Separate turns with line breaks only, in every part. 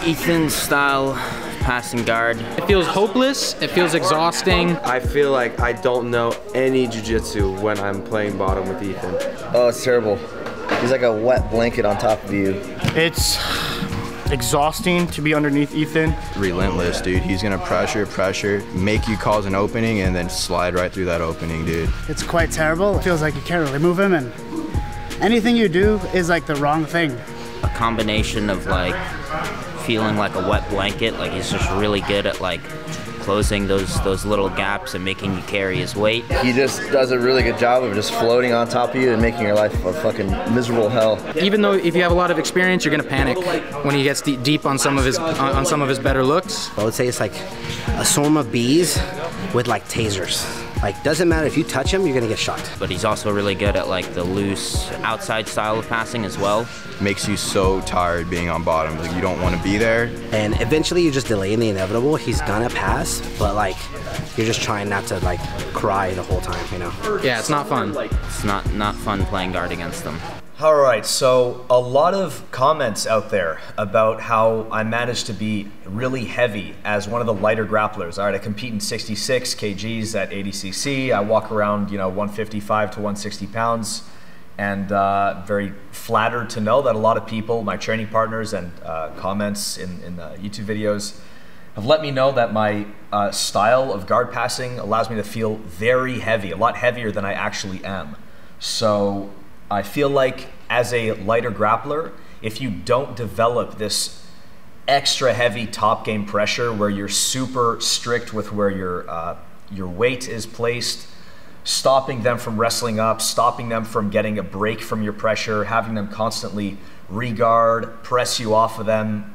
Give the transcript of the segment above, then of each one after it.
Ethan's style passing guard.
It feels hopeless, it feels exhausting.
I feel like I don't know any jiu-jitsu when I'm playing bottom with Ethan.
Oh, it's terrible. He's like a wet blanket on top of you.
It's exhausting to be underneath Ethan.
Relentless, dude. He's gonna pressure, make you cause an opening and then slide right through that opening, dude.
It's quite terrible. It feels like you can't really move him, and anything you do is like the wrong thing.
A combination of like feeling like a wet blanket, like he's just really good at like closing those little gaps and making you carry his weight.
He just does a really good job of just floating on top of you and making your life a fucking miserable hell.
Even though if you have a lot of experience, you're gonna panic when he gets deep on some of his better looks.
I would say it's like a swarm of bees with like tasers. Like, doesn't matter if you touch him, you're gonna get shot.
But he's also really good at like the loose outside style of passing as well.
Makes you so tired being on bottom. Like, you don't want to be there.
And eventually you're just delaying the inevitable. He's gonna pass, but like, you're just trying not to like cry the whole time, you know?
Yeah, it's not fun.
It's not fun playing guard against them.
All right, so a lot of comments out there about how I managed to be really heavy as one of the lighter grapplers. All right, I compete in 66 kgs at ADCC. I walk around, 155 to 160 pounds, and very flattered to know that a lot of people, my training partners and comments in the YouTube videos, have let me know that my style of guard passing allows me to feel very heavy, a lot heavier than I actually am. So I feel like as a lighter grappler, if you don't develop this extra heavy top game pressure where you're super strict with where your weight is placed, stopping them from wrestling up, stopping them from getting a break from your pressure, having them constantly re-guard, press you off of them,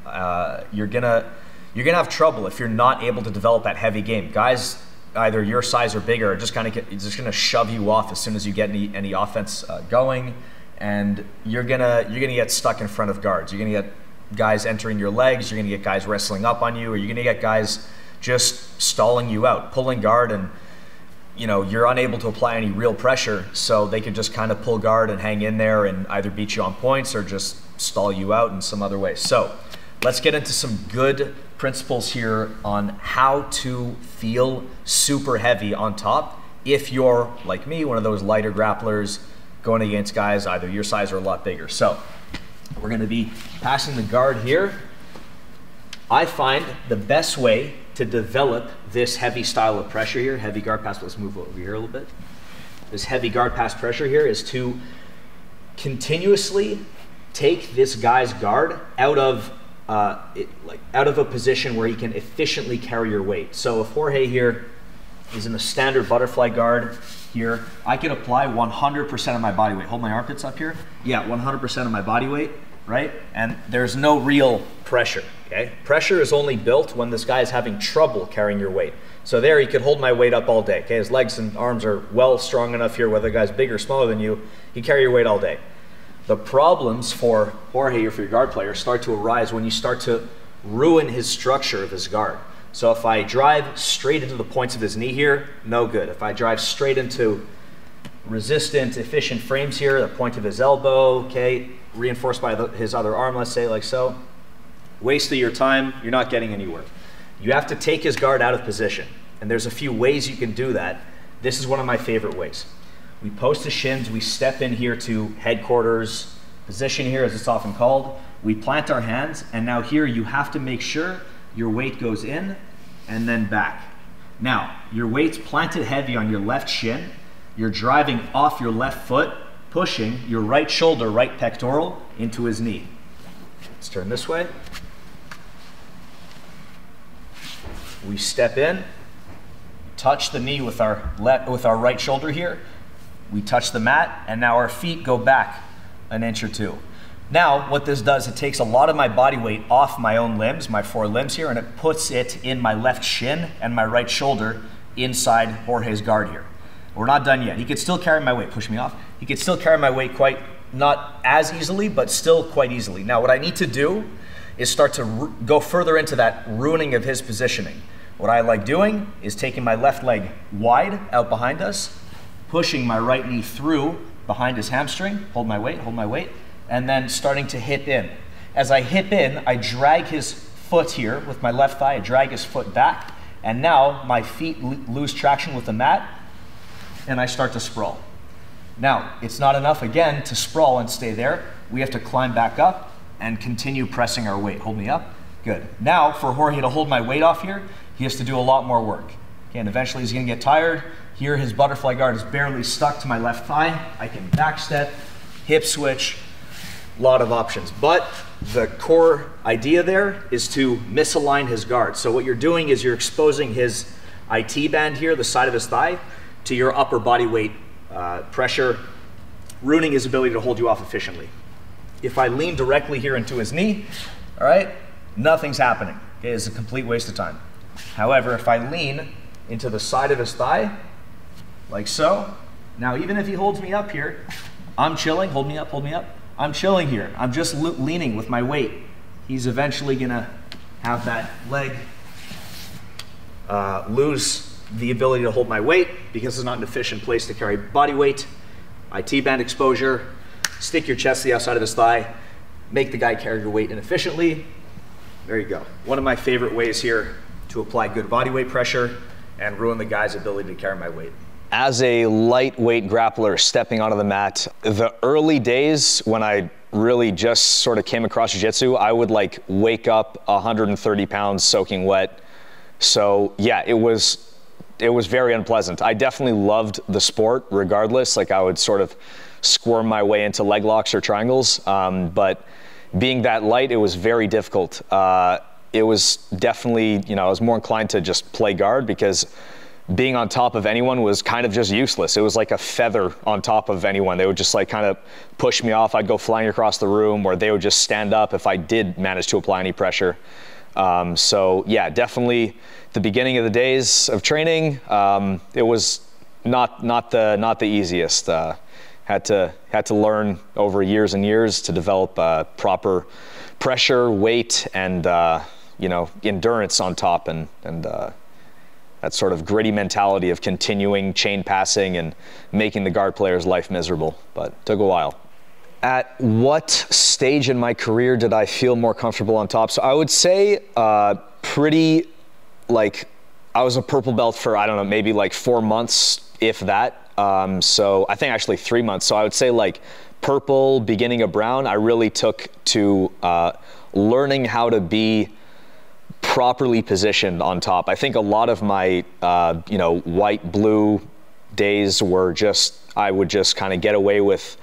you're gonna have trouble if you're not able to develop that heavy game. Guys either your size or bigger are just gonna shove you off as soon as you get any offense going, and you're gonna get stuck in front of guards. You're gonna get guys entering your legs, you're gonna get guys wrestling up on you, or you're gonna get guys just stalling you out, pulling guard, and you're unable to apply any real pressure, so they could just kind of pull guard and hang in there and either beat you on points or just stall you out in some other way. So let's get into some good principles here on how to feel super heavy on top if you're, like me, one of those lighter grapplers going against guys either your size or a lot bigger. So we're going to be passing the guard here. I find the best way to develop this heavy style of pressure here, heavy guard pass, let's move over here a little bit. This heavy guard pass pressure here is to continuously take this guy's guard out of a position where he can efficiently carry your weight. So if Jorge here is in the standard butterfly guard here, I can apply 100% of my body weight. Hold my armpits up here. Yeah, 100% of my body weight, right? And there's no real pressure, okay? Pressure is only built when this guy is having trouble carrying your weight. So there he could hold my weight up all day, okay? His legs and arms are well strong enough here, whether the guy's bigger or smaller than you, he can carry your weight all day. The problems for Jorge or for your guard player start to arise when you start to ruin his structure of his guard. So if I drive straight into the points of his knee here, no good. If I drive straight into resistant, efficient frames here, the point of his elbow, okay, reinforced by his other arm, let's say like so, waste of your time, you're not getting anywhere. You have to take his guard out of position. And there's a few ways you can do that. This is one of my favorite ways. We post the shins, we step in here to headquarters position here, as it's often called. We plant our hands, and now here you have to make sure your weight goes in and then back. Now, your weight's planted heavy on your left shin. You're driving off your left foot, pushing your right shoulder, right pectoral into his knee. Let's turn this way. We step in, touch the knee with our right shoulder here. We touch the mat, and now our feet go back an inch or two. Now, what this does, it takes a lot of my body weight off my own limbs, my four limbs here, and it puts it in my left shin and my right shoulder inside Jorge's guard here. We're not done yet. He could still carry my weight. Push me off. He could still carry my weight quite not as easily, but still quite easily. Now, what I need to do is start to go further into that ruining of his positioning. What I like doing is taking my left leg wide out behind us, pushing my right knee through behind his hamstring, hold my weight, and then starting to hip in. As I hip in, I drag his foot here with my left thigh, I drag his foot back, and now my feet lose traction with the mat, and I start to sprawl. Now, it's not enough, again, to sprawl and stay there. We have to climb back up and continue pressing our weight. Hold me up. Good. Now, for Jorge to hold my weight off here, he has to do a lot more work. Okay, and eventually he's going to get tired. Here, his butterfly guard is barely stuck to my left thigh. I can back step, hip switch, a lot of options. But the core idea there is to misalign his guard. So what you're doing is you're exposing his IT band here, the side of his thigh, to your upper body weight pressure, ruining his ability to hold you off efficiently. If I lean directly here into his knee, all right, nothing's happening. Okay, it's a complete waste of time. However, if I lean into the side of his thigh, like so, now even if he holds me up here, I'm chilling, hold me up, I'm chilling here. I'm just leaning with my weight. He's eventually gonna have that leg lose the ability to hold my weight because it's not an efficient place to carry body weight. IT band exposure, stick your chest to the outside of his thigh, make the guy carry your weight inefficiently. There you go. One of my favorite ways here to apply good body weight pressure and ruin the guy's ability to carry my weight. As a lightweight grappler stepping onto the mat, the early days when I really just sort of came across jiu-jitsu, I would like wake up 130 pounds soaking wet. So yeah, it was very unpleasant. I definitely loved the sport regardless. Like I would sort of squirm my way into leg locks or triangles. But being that light, it was very difficult. It was definitely, you know, I was more inclined to just play guard because being on top of anyone was kind of just useless. It was like a feather on top of anyone. They would just like kind of push me off. I'd go flying across the room, or they would just stand up if I did manage to apply any pressure. So yeah, definitely the beginning of the days of training, it was not the easiest. Had to learn over years and years to develop proper pressure, weight, and you know, endurance on top, and that sort of gritty mentality of continuing chain passing and making the guard player's life miserable. But it took a while. At what stage in my career did I feel more comfortable on top? So I would say pretty, like, I was a purple belt for, I don't know, maybe like 4 months, if that. So I think actually 3 months. So I would say like purple, beginning of brown, I really took to learning how to be properly positioned on top. I think a lot of my, you know, white, blue days were just, I would just kind of get away with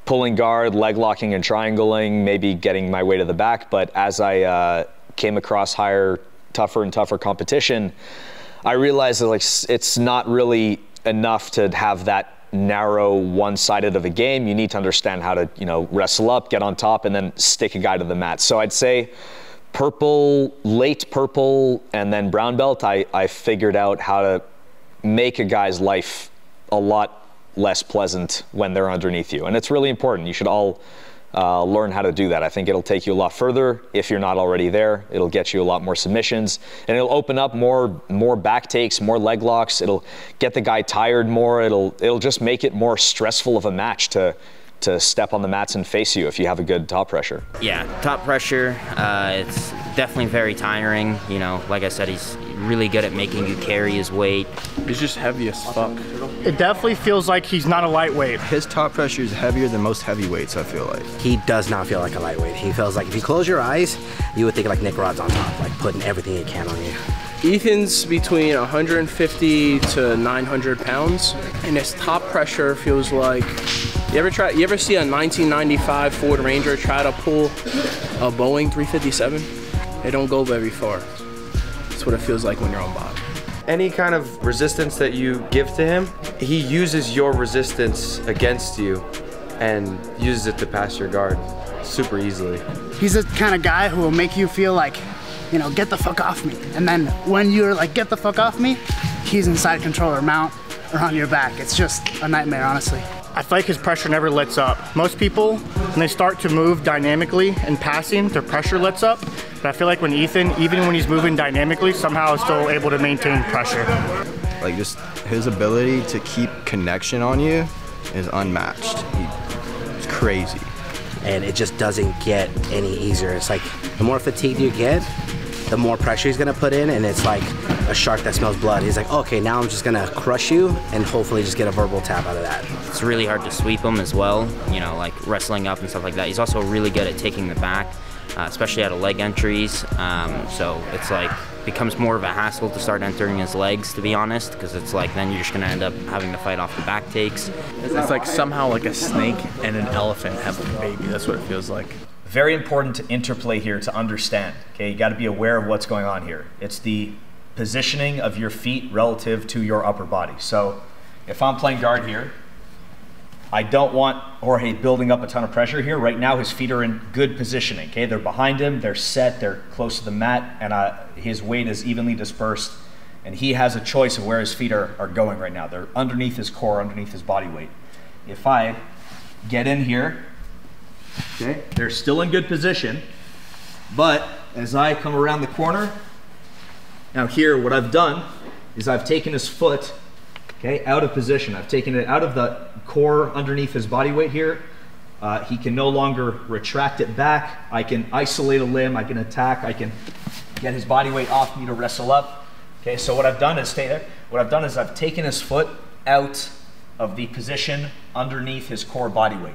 pulling guard, leg locking and triangling, maybe getting my way to the back. But as I came across higher, tougher and tougher competition, I realized that like it's not really enough to have that narrow one-sided of a game. You need to understand how to, you know, wrestle up, get on top, and then stick a guy to the mat. So I'd say purple, late purple, and then brown belt, I figured out how to make a guy's life a lot less pleasant when they're underneath you. And it's really important. You should all learn how to do that. I think it'll take you a lot further if you're not already there. It'll get you a lot more submissions, and it'll open up more back takes, more leg locks. It'll get the guy tired more. It'll just make it more stressful of a match to step on the mats and face you if you have a good top pressure. Yeah, top pressure, it's definitely very tiring. You know, like I said, he's really good at making you carry his weight.
He's just heavy as fuck. It definitely feels like he's not a lightweight.
His top pressure is heavier than most heavyweights, I feel like.
He does not feel like a lightweight. He feels like if you close your eyes, you would think like Nick Rod's on top, like putting everything he can on you.
Ethan's between 150 to 900 pounds, and his top pressure feels like, you ever see a 1995 Ford Ranger try to pull a Boeing 357? They don't go very far. That's what it feels like when you're on bottom.
Any kind of resistance that you give to him, he uses your resistance against you and uses it to pass your guard super easily.
He's the kind of guy who will make you feel like, you know, get the fuck off me. And then when you're like, get the fuck off me, he's inside controller mount or on your back. It's just a nightmare, honestly.
I feel like his pressure never lets up. Most people, when they start to move dynamically and passing, their pressure lets up. But I feel like when Ethan, even when he's moving dynamically, somehow is still able to maintain pressure.
Like just his ability to keep connection on you is unmatched. It's crazy.
And it just doesn't get any easier. It's like the more fatigued you get, the more pressure he's gonna put in, and it's like a shark that smells blood. He's like, okay, now I'm just gonna crush you and hopefully just get a verbal tap out of that.
It's really hard to sweep him as well, you know, like wrestling up and stuff like that. He's also really good at taking the back, especially out of leg entries. So it's like, becomes more of a hassle to start entering his legs, to be honest, because it's like then you're just gonna end up having to fight off the back takes.
It's like somehow like a snake and an elephant having a baby. That's what it feels like.
Very important to interplay here to understand, okay? You gotta be aware of what's going on here. It's the positioning of your feet relative to your upper body. So if I'm playing guard here, I don't want Jorge building up a ton of pressure here. Right now his feet are in good positioning, okay? They're behind him, they're set, they're close to the mat, and his weight is evenly dispersed, and he has a choice of where his feet are going right now. They're underneath his core, underneath his body weight. If I get in here, okay, they're still in good position, but as I come around the corner, now here what I've done is I've taken his foot, okay, out of position. I've taken it out of the core underneath his body weight here. He can no longer retract it back. I can isolate a limb, I can attack, I can get his body weight off me to wrestle up. Okay, so what I've done is stay there. What I've done is I've taken his foot out of the position underneath his core body weight.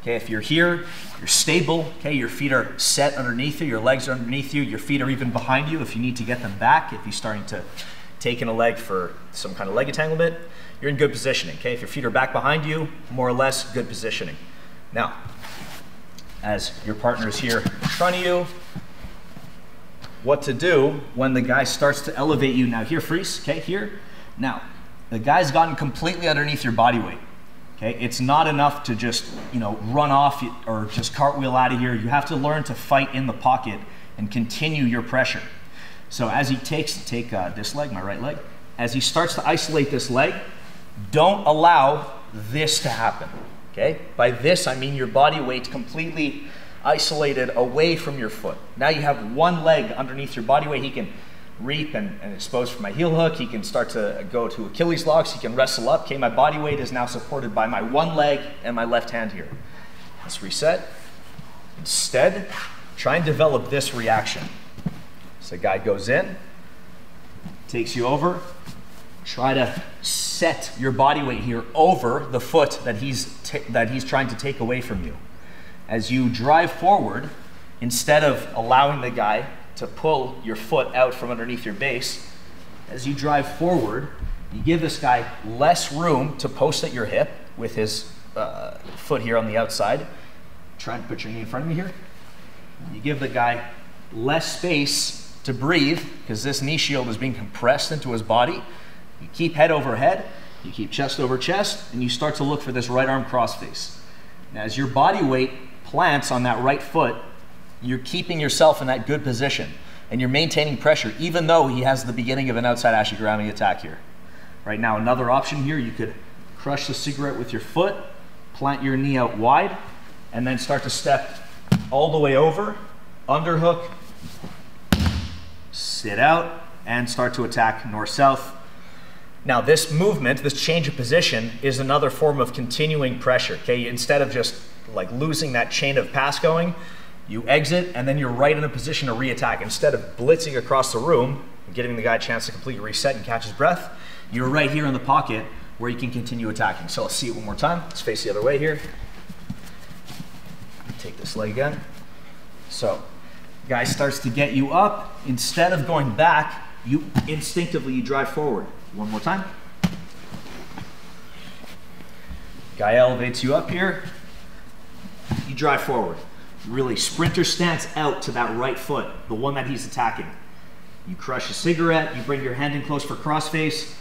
Okay, if you're here, you're stable, okay, your feet are set underneath you, your legs are underneath you, your feet are even behind you if you need to get them back, if you're starting to take in a leg for some kind of leg entanglement, you're in good positioning, okay? If your feet are back behind you, more or less good positioning. Now, as your partner is here in front of you, what to do when the guy starts to elevate you. Now here, freeze, okay, here. Now, the guy's gotten completely underneath your body weight. Okay, it's not enough to just, you know, run off or just cartwheel out of here. You have to learn to fight in the pocket and continue your pressure. So as he take this leg, my right leg, as he starts to isolate this leg, don't allow this to happen, okay? By this, I mean your body weight completely isolated away from your foot. Now you have one leg underneath your body weight. He can reap and expose from my heel hook. He can start to go to Achilles locks. He can wrestle up. Okay, my body weight is now supported by my one leg and my left hand here. Let's reset. Instead, try and develop this reaction. So the guy goes in, takes you over. Try to set your body weight here over the foot that he's trying to take away from you. As you drive forward, instead of allowing the guy to pull your foot out from underneath your base, as you drive forward, you give this guy less room to post at your hip with his foot here on the outside. Try to put your knee in front of me here. You give the guy less space to breathe because this knee shield is being compressed into his body. You keep head over head, you keep chest over chest, and you start to look for this right arm crossface. Now, as your body weight plants on that right foot, you're keeping yourself in that good position, and you're maintaining pressure, even though he has the beginning of an outside ashigurami attack here. Right now, another option here, you could crush the cigarette with your foot, plant your knee out wide, and then start to step all the way over, underhook, sit out, and start to attack north-south. Now this movement, this change of position, is another form of continuing pressure, okay? Instead of just like losing that chain of pass going, you exit and then you're right in a position to re-attack. Instead of blitzing across the room and giving the guy a chance to completely reset and catch his breath, you're right here in the pocket where you can continue attacking. So let's see it one more time. Let's face the other way here. Take this leg again. So, guy starts to get you up. Instead of going back, you instinctively drive forward. One more time. Guy elevates you up here. You drive forward. Really sprinter stance out to that right foot, the one that he's attacking. You crush a cigarette, you bring your hand in close for crossface,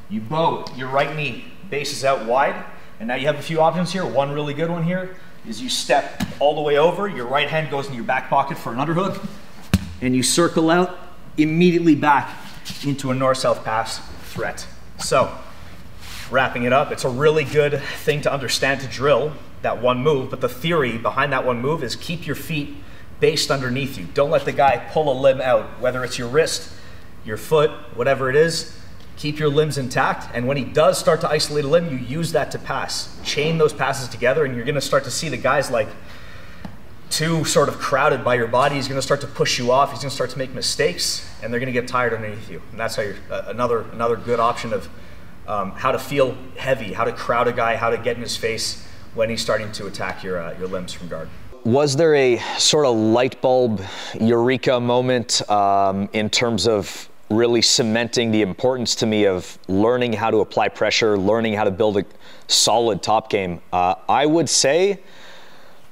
you bow, your right knee bases out wide, and now you have a few options here. One really good one here is you step all the way over, your right hand goes in your back pocket for an underhook, and you circle out immediately back into a north-south pass threat. So, wrapping it up, it's a really good thing to understand, to drill that one move, but the theory behind that one move is keep your feet based underneath you. Don't let the guy pull a limb out, whether it's your wrist, your foot, whatever it is. Keep your limbs intact, and when he does start to isolate a limb, you use that to pass. Chain those passes together, and you're gonna start to see the guys like too sort of crowded by your body. He's gonna start to push you off, he's gonna start to make mistakes, and they're gonna get tired underneath you. And that's how you're, another good option of how to feel heavy, how to crowd a guy, how to get in his face when he's starting to attack your limbs from guard.
Was there a sort of light bulb eureka moment in terms of really cementing the importance to me of learning how to apply pressure, learning how to build a solid top game? I would say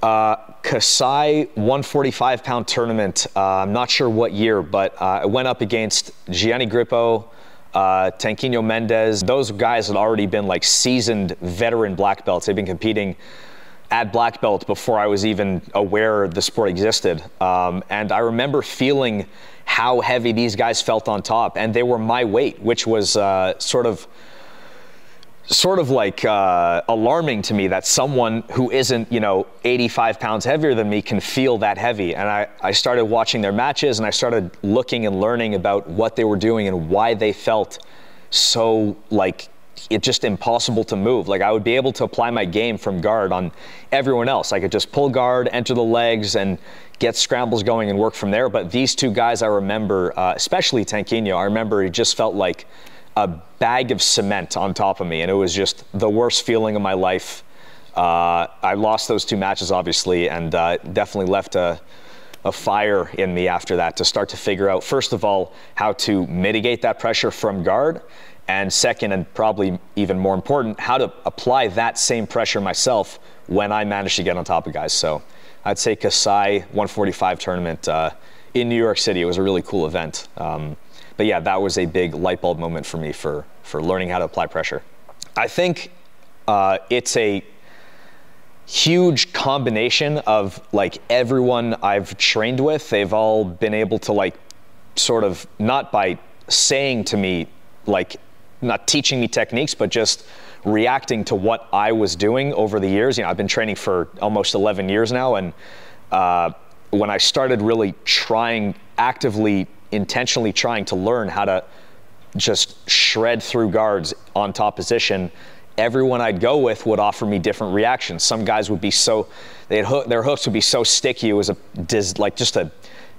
Kasai 145-pound tournament. I'm not sure what year, but I went up against Gianni Grippo, Tanquinho Mendez. Those guys had already been like seasoned veteran black belts. They've been competing at black belt before I was even aware the sport existed. And I remember feeling how heavy these guys felt on top, and they were my weight, which was sort of like alarming to me that someone who isn't, 85 pounds heavier than me can feel that heavy. And I started watching their matches, and I started looking and learning about what they were doing and why they felt so like it's just impossible to move. Like I would be able to apply my game from guard on everyone else. I could just pull guard, enter the legs, and get scrambles going and work from there. But these two guys, I remember, especially Tanquinho, I remember he just felt like a bag of cement on top of me, and it was just the worst feeling of my life. I lost those two matches, obviously, and definitely left a fire in me after that to start to figure out, first of all, how to mitigate that pressure from guard, and second, and probably even more important, how to apply that same pressure myself when I managed to get on top of guys. So I'd say Kasai 145 tournament in New York City. It was a really cool event. But yeah, that was a big light bulb moment for me for learning how to apply pressure. I think it's a huge combination of like everyone I've trained with. They've all been able to like sort of, not by saying to me, like not teaching me techniques, but just reacting to what I was doing over the years. I've been training for almost 11 years now, and when I started really actively, intentionally trying to learn how to just shred through guards on top position, everyone I'd go with would offer me different reactions. Some guys would be their hooks would be so sticky, it was just a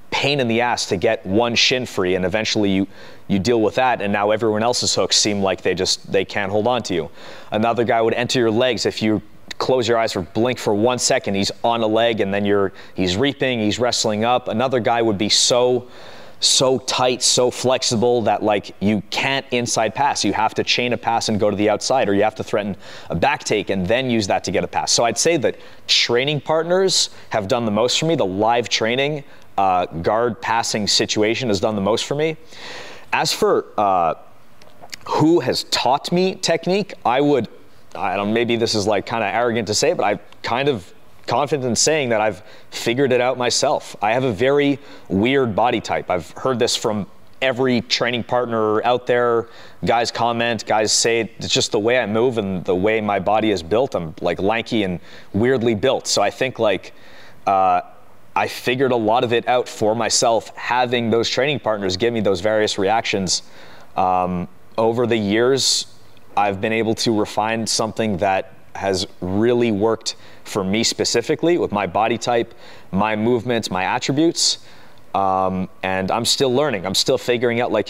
pain in the ass to get one shin free, and eventually you deal with that, and now everyone else's hooks seem like they can't hold on to you. Another guy would enter your legs. If you close your eyes or blink for 1 second, he's on a leg, and then he's reaping, he's wrestling up. Another guy would be so tight, so flexible that like you can't inside pass. You have to chain a pass and go to the outside, or you have to threaten a back take and then use that to get a pass. So I'd say that training partners have done the most for me. The live training guard passing situation has done the most for me. As for who has taught me technique, I don't, maybe this is like kind of arrogant to say, but I'm kind of confident in saying that I've figured it out myself. I have a very weird body type. I've heard this from every training partner out there. Guys comment, guys say it's just the way I move and the way my body is built. I'm like lanky and weirdly built. So I think like I figured a lot of it out for myself, having those training partners give me those various reactions. Over the years, I've been able to refine something that has really worked for me specifically with my body type, my movements, my attributes. And I'm still learning. I'm still figuring out, like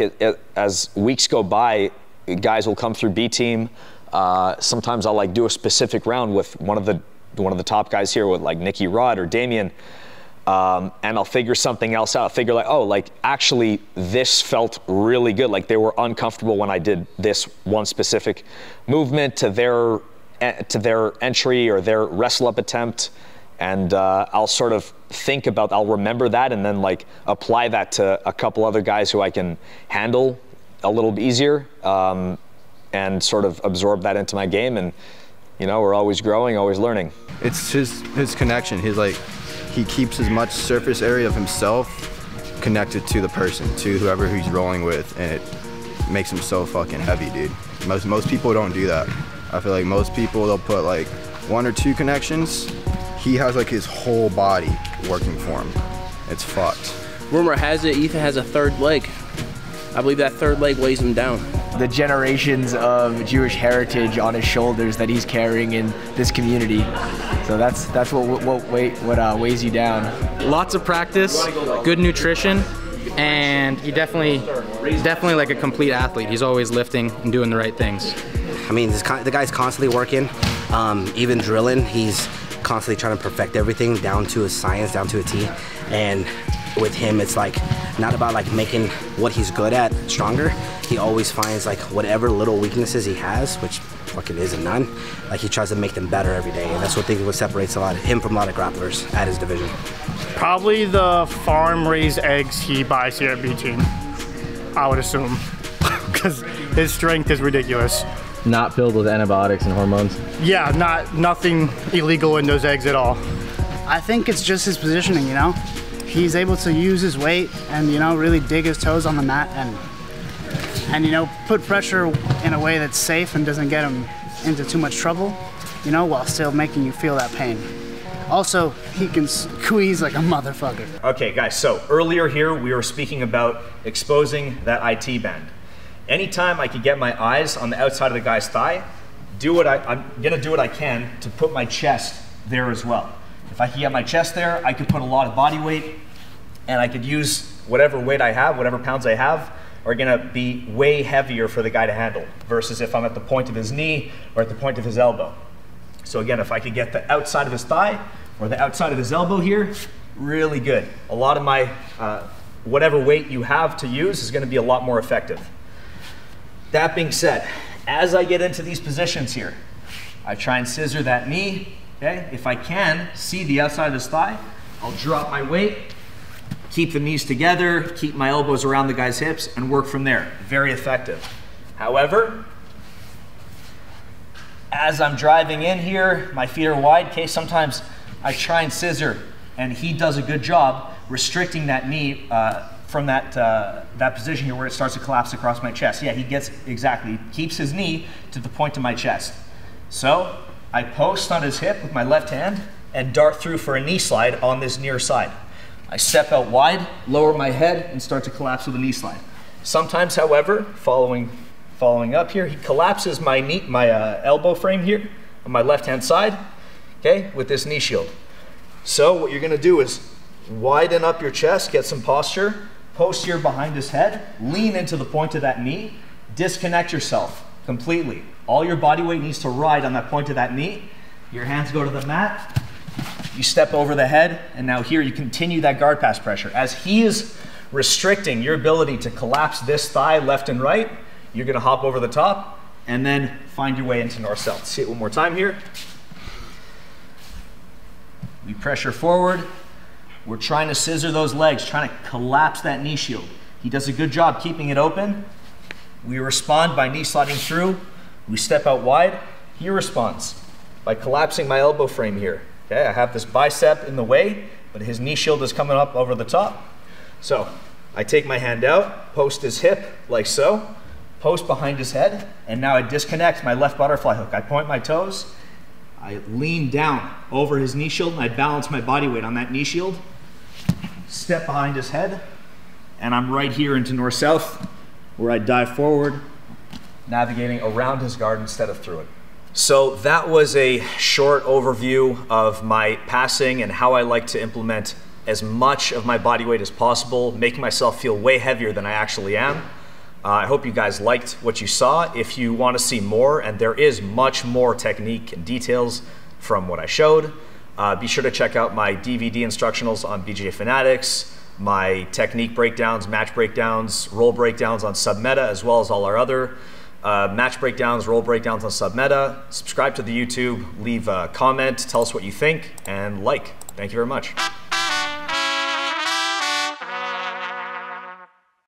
as weeks go by, guys will come through B team. Sometimes I'll like do a specific round with one of the top guys here, with like Nicky Rod or Damien. And I'll figure something else out. I'll figure like, oh, like actually this felt really good. Like they were uncomfortable when I did this one specific movement to their entry or their wrestle up attempt. And I'll sort of I'll remember that and then like apply that to a couple other guys who I can handle a little bit easier, and sort of absorb that into my game. And we're always growing, always learning.
It's his connection. He keeps as much surface area of himself connected to the person, to whoever he's rolling with, and it makes him so fucking heavy, dude. Most people don't do that. I feel like most people, they'll put like 1 or 2 connections. He has like his whole body working for him. It's fucked.
Rumor has it Ethan has a 3rd leg. I believe that 3rd leg weighs him down.
The generations of Jewish heritage on his shoulders that he's carrying in this community. So that's what weighs you down.
Lots of practice, good nutrition, and he's definitely like a complete athlete. He's always lifting and doing the right things.
I mean, the guy's constantly working, even drilling. He's constantly trying to perfect everything down to a science, down to a T. And with him, it's like not about like making what he's good at stronger. He always finds like whatever little weaknesses he has, which fucking isn't none, like he tries to make them better every day. And that's what separates him from a lot of grapplers at his division.
Probably the farm-raised eggs he buys here at B Team, I would assume, because his strength is ridiculous.
Not filled with antibiotics and hormones?
Yeah, nothing illegal in those eggs at all.
I think it's just his positioning, you know? He's able to use his weight and, you know, really dig his toes on the mat and you know, put pressure in a way that's safe and doesn't get him into too much trouble, you know, while still making you feel that pain. Also, he can squeeze like a motherfucker.
Okay, guys, so earlier here we were speaking about exposing that IT band. Anytime I could get my eyes on the outside of the guy's thigh, I'm gonna do what I can to put my chest there as well. If I could get my chest there, I could put a lot of body weight, and I could use whatever weight I have, whatever pounds I have, are gonna be way heavier for the guy to handle, versus if I'm at the point of his knee or at the point of his elbow. So again, if I could get the outside of his thigh or the outside of his elbow here, really good. A lot of my, whatever weight you have to use is gonna be a lot more effective. That being said, as I get into these positions here, I try and scissor that knee, okay? If I can see the outside of his thigh, I'll drop my weight, keep the knees together, keep my elbows around the guy's hips, and work from there. Very effective. However, as I'm driving in here, my feet are wide, okay? Sometimes I try and scissor, and he does a good job restricting that knee from that position here where it starts to collapse across my chest. Yeah, he keeps his knee to the point of my chest. So I post on his hip with my left hand and dart through for a knee slide on this near side. I step out wide, lower my head, and start to collapse with a knee slide. Sometimes, however, following up here, he collapses my elbow frame here on my left-hand side, okay, with this knee shield. So what you're gonna do is widen up your chest, get some posture, post here behind his head, lean into the point of that knee, disconnect yourself completely. All your body weight needs to ride on that point of that knee. Your hands go to the mat, you step over the head, and now here you continue that guard pass pressure. As he is restricting your ability to collapse this thigh left and right, you're gonna hop over the top and then find your way into north-south. See it one more time here. We pressure forward. We're trying to scissor those legs, trying to collapse that knee shield. He does a good job keeping it open. We respond by knee sliding through. We step out wide. He responds by collapsing my elbow frame here. Okay, I have this bicep in the way, but his knee shield is coming up over the top. So I take my hand out, post his hip like so, post behind his head, and now I disconnect my left butterfly hook. I point my toes, I lean down over his knee shield, and I balance my body weight on that knee shield, step behind his head, and I'm right here into north-south, where I dive forward, navigating around his guard instead of through it. So that was a short overview of my passing and how I like to implement as much of my body weight as possible, making myself feel way heavier than I actually am. I hope you guys liked what you saw. If you want to see more, and there is much more technique and details from what I showed, be sure to check out my DVD instructionals on BJJ Fanatics, my technique breakdowns, match breakdowns, roll breakdowns on Submeta, as well as all our other match breakdowns, roll breakdowns on Submeta. Subscribe to the YouTube, leave a comment, tell us what you think, and like. Thank you very much.